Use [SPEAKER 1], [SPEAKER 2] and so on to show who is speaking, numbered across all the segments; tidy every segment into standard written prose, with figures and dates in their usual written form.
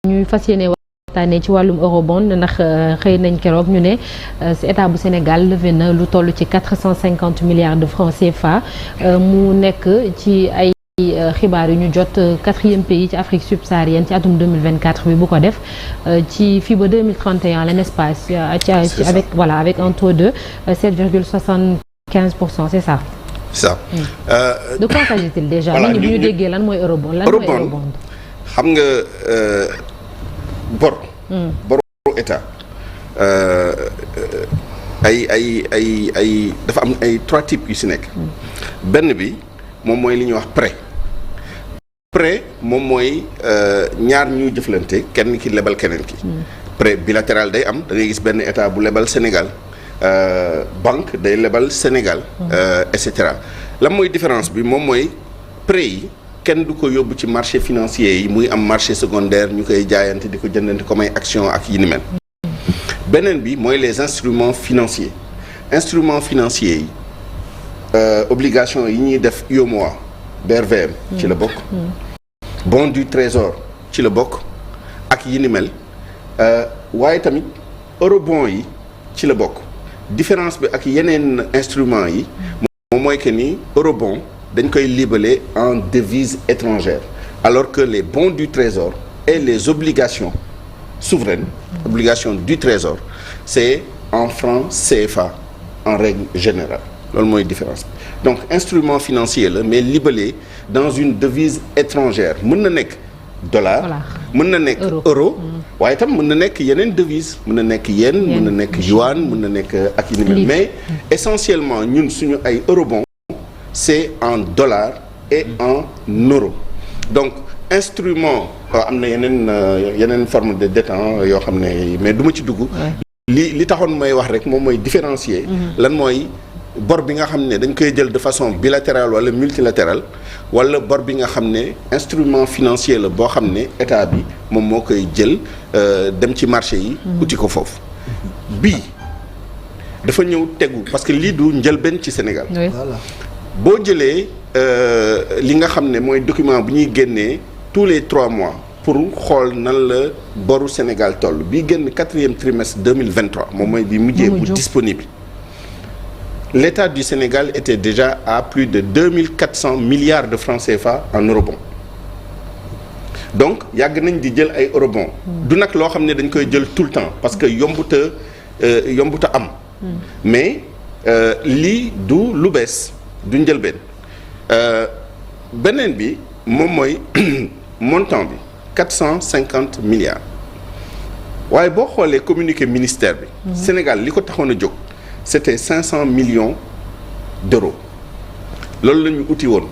[SPEAKER 1] ñuy fas yéene waxtaanee ci wàllum eurobond ndax xëy nañ keroog ñu ne si état bu Sénégal levé na lu toll ci 450 milliards de francs CFA mu nekk ci ay xibaar yu ñu jot 4e pays ci Afrique subsaharienne ci atum 2024 bi bu ko def ci fii ba 2031 la n'est-ce pas ci avec un taux de 7,75%, c'est ça.
[SPEAKER 2] C'est ça.
[SPEAKER 1] De quoi s'agit-il déjà? Voilà, bu ñu déggee lan mooy eurobond. lan mooy eurobond
[SPEAKER 2] xam nga boru état ay dafa am ay 3 types yu si nekk. benn bi moom mooy li ñuy wax prêt moom mooy ñaar ñuy jëflante kenn ki lebal keneen ki. prêt bilatéral day am da ngay gis benn état bu lebal Sénégal banque day lebal Sénégal. et cetera lan mooy différence bi moom mooy prêt yi kenn du ko yóbbu ci marché financier yi muy am marché secondaire ñu koy jaayante di ko jëndante comme ay action ak yi ni mel. beneen bi mooy les instruments financiers yi obligation yi ñuy def UEMOA BRVM ci la bokk. bon du trésor ci la bokk ak yi ni mel waaye tamit eurobond yi ci la bokk différence bi ak yeneen instruments yi moom mooy que ni eurobond dañ koy libeller en devise étrangère alors que les bons du trésor et les obligations souveraines obligations du trésor c'est en francs CFA en règle générale loolu mooy différence bi donc instrument financier la mais libellé dans une devise étrangère mën na nekk dollar mën na nekk euro waaye tam mën na nekk yeneen devise mën na nekk yen mën na nekk yuan mën na nekk ak yi ni mel mais essentiellement ñun suñu ay eurobond c'est en dollars et en euros donc instrument am na yeneen forme de dette yoo xam ne mais du ma ci dugg li taxoon may wax rek moom mooy différencier lan mooy bor bi nga xam ne dañ koy jël de façon bilatérale wala multilatérale wala bor bi nga xam ne instrument financier la boo xam ne état bi moom moo koy jël dem ci marché yi uti ko foofu bii dafa ñëw tegu parce que lii du njëlbeen ci Sénégal boo jëlee li nga xam ne mooy document bu ñuy génnee tous les 3 mois pour xool nan la boru Sénégal toll bii génn 4e trimestre 2023 moom mooy bi mujjee bu disponible l'État du Sénégal était déjà à plus de 2400 milliards de francs CFA en eurobond donc yàgg nañ di jël ay eurobond du nag loo xam ne dañ koy jël tout le temps parce que yombuta am mais lii du lu bees du njëlbeen beneen bi moom mooy montant bi 450 milliards waaye boo xoolee communiqué ministère bi Sénégal li ko taxoon a jóg c'était 500 millions d'euros loolu la ñu uti woon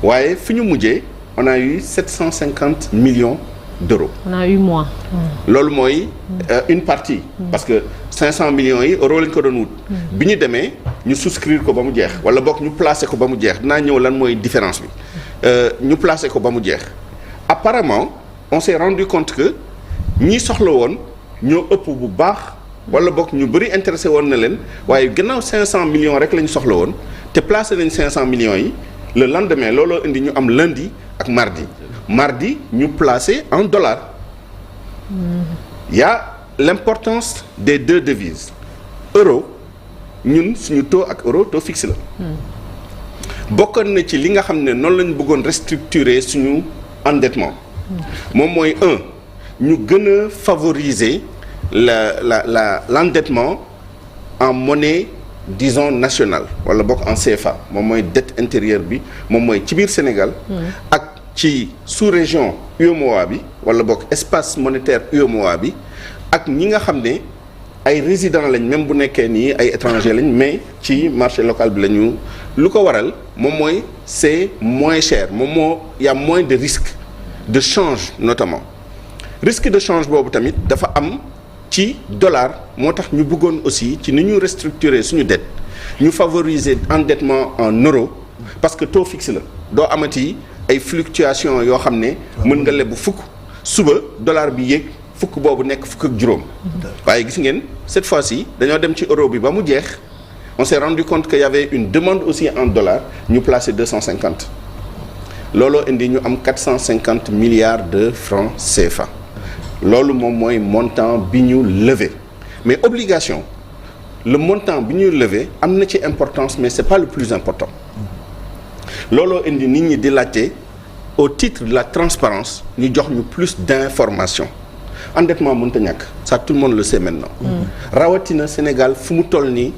[SPEAKER 2] waaye fi ñu mujjee on a eu 750 millions d'euros.
[SPEAKER 1] On a eu moins.
[SPEAKER 2] loolu mooy une partie. parce que 500 millions yi euro lañ ko doon wut. bi ñu demee ñu souscrire ko ba mu jeex wala boog ñu placer ko ba mu jeex dinaa ñëw lan mooy différence bi ñu placer ko ba mu jeex apparemment on s'est rendu compte que ñi soxla woon ñoo ëpp bu baax. wala boog ñu bëri intéressé woon na leen waaye gannaaw 500 millions rek la ñu soxla woon te placé nañ 500 millions yi le lendemain looloo indi ñu am lundi ak mardi ñu placé en dollars. Y a l'importance des deux devises euro ñun suñu taux ak euro taux fixe la. bokkoon na ci li nga xam ne noonu lañu bëggoon restructurer suñu endettement. moom mooy ñu gën a favoriser. L'endettement en monnaie disons nationale wala bokk en CFA moom mooy dette intérieure bi moom mooy ci biir Sénégal ak ci sous-région UEMOA bi wala bokk espace monétaire UEMOA bi ak ñi nga xam ne ay résidents lañ même bu nekkee nii ay étrangers lañ mais ci marché local bi la ñu lu ko waral moom mooy c'est moins cher moom y a moins de risque de change notamment risque de change boobu tamit dafa am ci dollar moo tax ñu bëggoon aussi ci ni ñu restructurer suñu dette ñu favoriser endettement en euro parce que taux fixe la doo amati ay fluctuations yoo xam ne mën nga lebu fukk suba dollar bi yéeg fukk boobu nekk fukk ak juróom waaye gis ngeen cette fois-ci dañoo dem ci euro bi ba mu jeex on s'est rendu compte qu'il y avait une demande aussi en dollars ñu placer 250 looloo indi ñu am 450 milliards de francs CFA loolu moom mooy montant bi ñu levé mais obligation le montant bi ñu levé am na ci importance mais c'est pas le plus important looloo indi nit ñi di laajte au titre de la transparence ñu jox ñu plus d'informations endettement mënta ñàkk ça tout le monde le sait maintenant rawatina Sénégal fu mu toll nii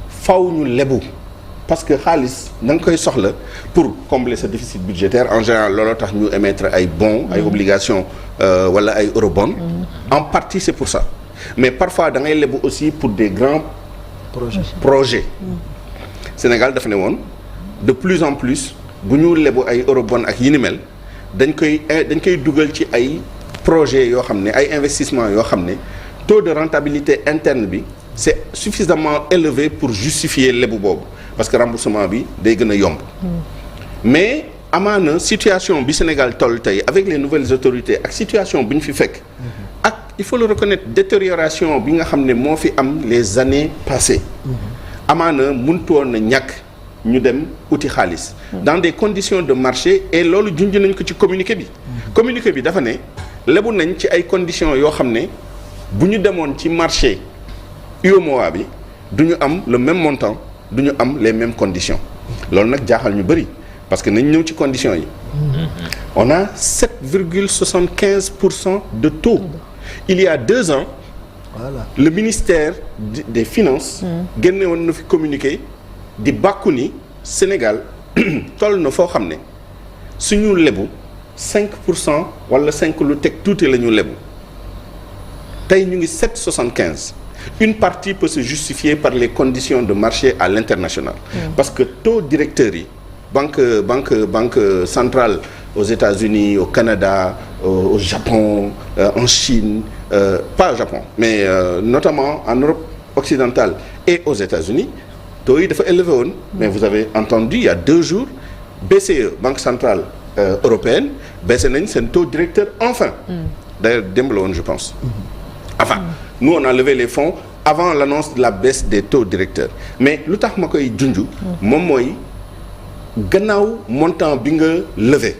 [SPEAKER 2] faw ñu lebu parce que xaalis da nga koy soxla pour combler ce déficit budgétaire en général looloo tax ñu émettre ay bons ay obligations wala ay eurobonds en partie c'est pour ça mais parfois da ngay lebu aussi pour des grands projets Sénégal dafa ne woon de plus en plus bu ñu lebu ay eurobonds ak yi ni mel dañ koy dugal ci ay projets yoo xam ne ay investissements yoo xam ne taux de rentabilité interne bi c'est suffisamment élevé pour justifier lebu boobu parce que remboursement bi day gën a yomb mais amaana situation bi Sénégal toll tey avec les nouvelles autorités ak situation bi ñu fi fekk ak il faut le reconnaître détérioration bi nga xam ne moo fi am les années passées amaana mënutoon na ñàkk ñu dem uti xaalis dans des conditions de marché et loolu junj nañ ko ci communiqué bi dafa ne lebu nañ ci ay conditions yoo xam ne bu ñu demoon ci marché UEMOA bi du ñu am le même montant du ñu am les mêmes conditions loolu nag jaaxal ñu bëri parce que nañ ñëw ci conditions yi on a 7,75% de taux il y a 2 ans voilà. Le ministère des finances génne woon na fi communiqué di bàkku ni Sénégal toll na foo xam ne suñu lebu 5% wala 5 lu teg tuuti la ñu lebu tey ñu ngi 7,75 une partie peut se justifier par les conditions de marché à l'international parce que taux directeurs yi banque centrale aux États-Unis au Canada au Japon en Chine pas au Japon mais notamment en Europe occidentale et aux États-Unis taux yi dafa élevé woon mais vous avez entendu il y a 2 jours BCE Banque centrale européenne baissé nañ seen taux directeur enfin d'ailleurs démb la woon je pense enfin nous on a levé les fonds avant l'annonce de la baisse des taux directeurs mais lu tax ma koy junj moom mooy gannaaw montant bi nga levé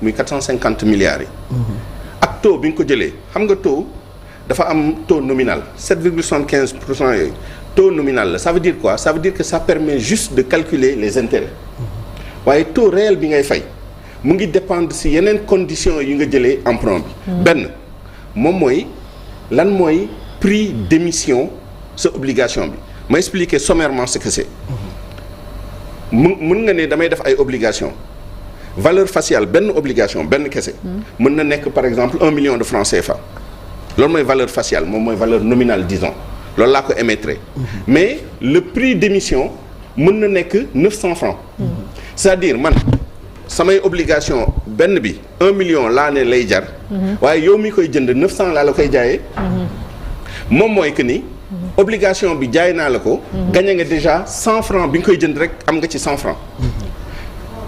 [SPEAKER 2] muy 450 milliards yi ak taux bi nga ko jëlee xam nga taux dafa am taux nominal 7,75% yooyu taux nominal la ça veut dire quoi ça veut dire que ça permet juste de calculer les intérêts waaye taux réel bi ngay fay mu ngi dépendre ci yeneen conditions yi nga jëlee emprunt bi benn moom mooy lan mooy prix d'émission sa obligation bi ma expliquer sommairement ce que c'est mën nga ne damay def ay obligation valeur faciale benn obligation benn kese mën na nekk par exemple 1 million de francs CFA loolu mooy valeur faciale moom mooy valeur nominale disons loolu laa ko émettre mais le prix d'émission mën na nekk 900 francs c'est-à-dire man samay obligation benn bi 1 million laa ne lay jar waaye yow mi koy jënd 900 laa la koy jaayee moom mooy que ni obligation bi jaay naa la ko gagné nga déjà 100 francs bi nga koy jënd rek am nga ci 100 francs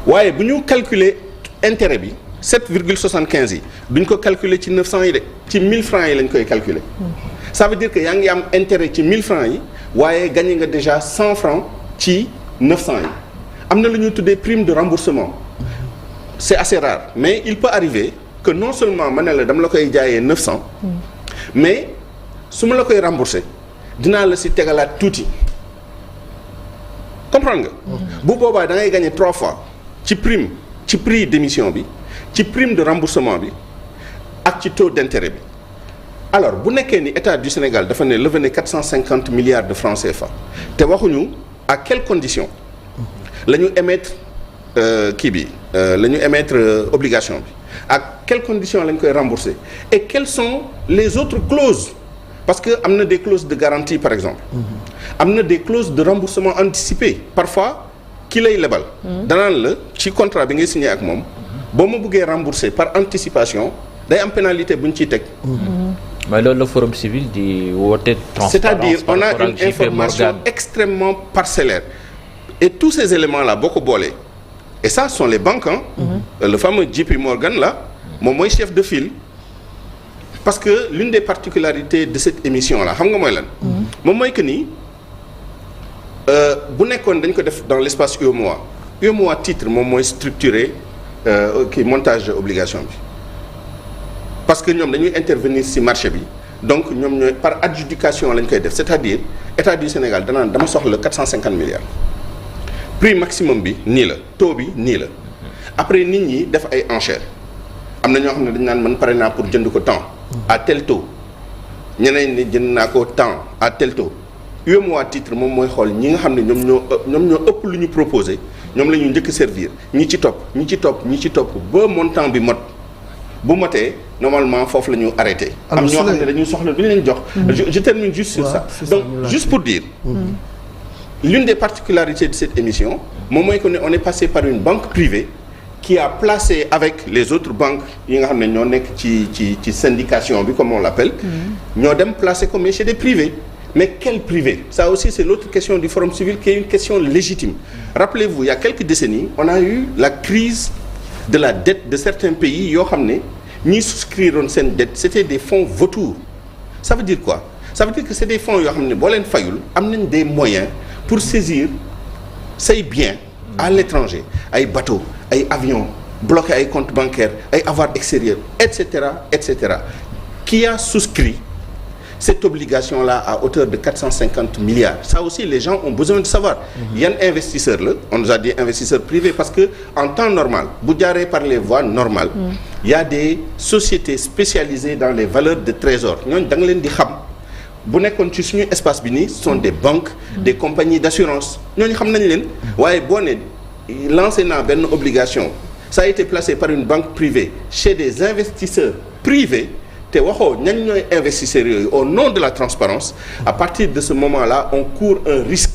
[SPEAKER 2] waaye bu ñu calculer intérêt bi 7,75 yi duñ ko calculer ci 900 yi de ci 1000 francs yi lañ koy calculer ça veut dire que yaa ngi am intérêt ci 1000 francs yi waaye gagné nga déjà 100 francs ci 900 yi am na lu ñuy tuddee prime de remboursement c'est assez rare mais il peut arriver que non seulement ma ne la dama la koy jaayee 900 mais su ma la koy rembourser dinaa la si tegalaat tuuti comprendre nga bu boobaa da ngay gagner 3 fois ci prix d'émission bi ci prime de remboursement bi ak ci taux d'intérêt bi alors bu nekkee ni état du Sénégal dafa ne levé 450 milliards de francs CFA te waxuñu à quelles conditions la ñu émettre la ñu émettre obligation bi ak quelles conditions la ñu koy rembourser et quelles sont les autres clauses parce que am na des clauses de garantie par exemple am na des clauses de remboursement anticipé parfois ki lay lebal danaan la ci contrat bi ngay signé ak moom boo ma bëggee rembourser par anticipation day am pénalité bu ñu ciy teg
[SPEAKER 3] mais loolu la forum civil di woote transparence
[SPEAKER 2] c'est-à-dire on a une information extrêmement parcellaire et tous ces éléments là boo ko boolee et ça sont les banques le fameux JP Morgan là moom mooy chef de file parce que l'une des particularités de cette émission là xam nga mooy lan moom mooy que ni bu nekkoon dañ ko def dans l'espace UEMOA titre moom mooy structurer montage obligation bi parce que ñoom dañuy intervenir ci marché bi donc ñoom ñooy par adjudication lañ koy def c'est-à-dire état du Sénégal danaan dama soxla 450 milliards prix maximum bi nii la taux bi nii la après nit ñi def ay enchères am na ñoo xam ne dañ naan man pare naa pour jënd ko temps à tel taux ñeneen ni jënd naa ko temps à tel taux UEMOA titre moom mooy xool ñi nga xam ne ñoom ñoo ëpp lu ñu proposé ñoom la ñu njëkk servir ñi ci topp ba montant bi mot bu motee normalement foofu la ñu arrêté. am ñoo xam ne dañuy soxla du leen jox. je termine juste sur ça. Donc juste pour dire. L'une des particularités de cette émission moom mooy que ne on est passé par une banque privée qui a placé avec les autres banques yi nga xam ne ñoo nekk ci syndication bi comme on l'appelle. ñoo dem placer ko mais chez des privés. Mais quel privé? Ça aussi c'est l'autre question du Forum civil qui est une question légitime. Rappelez-vous, il y a quelques décennies, on a eu la crise de la dette de certains pays yoo xam ne ñi souscriroon seen dette c'était des fonds vautours. Ça veut dire quoi? Ça veut dire que c'est des fonds yoo xam ne boo leen fayul am nañ des moyens pour saisir say biens à l'étranger, ay bateaux, ay avions, bloquer ay comptes bancaires, ay avoirs extérieurs, etc., etc. Qui a souscrit cette obligation-là à hauteur de 450 milliards. Ça aussi, les gens ont besoin de savoir. Il y a un investisseur là, on nous a dit investisseur privé, parce que en temps normal, bu jaaree par les voies normales, il y a des sociétés spécialisées dans les valeurs de trésor. ñooñu da nga leen di xam bu nekkoon ci suñu espace bi nii ce sont des banques, des compagnies d'assurance ñooñu xam nañ leen. waaye boo ne lancé naa benn obligation, ça a été placé par une banque privée chez des investisseurs privés. te waxoo ñan ñooy investisseurs yooyu au nom de la transparence à partir de ce moment-là on court un risque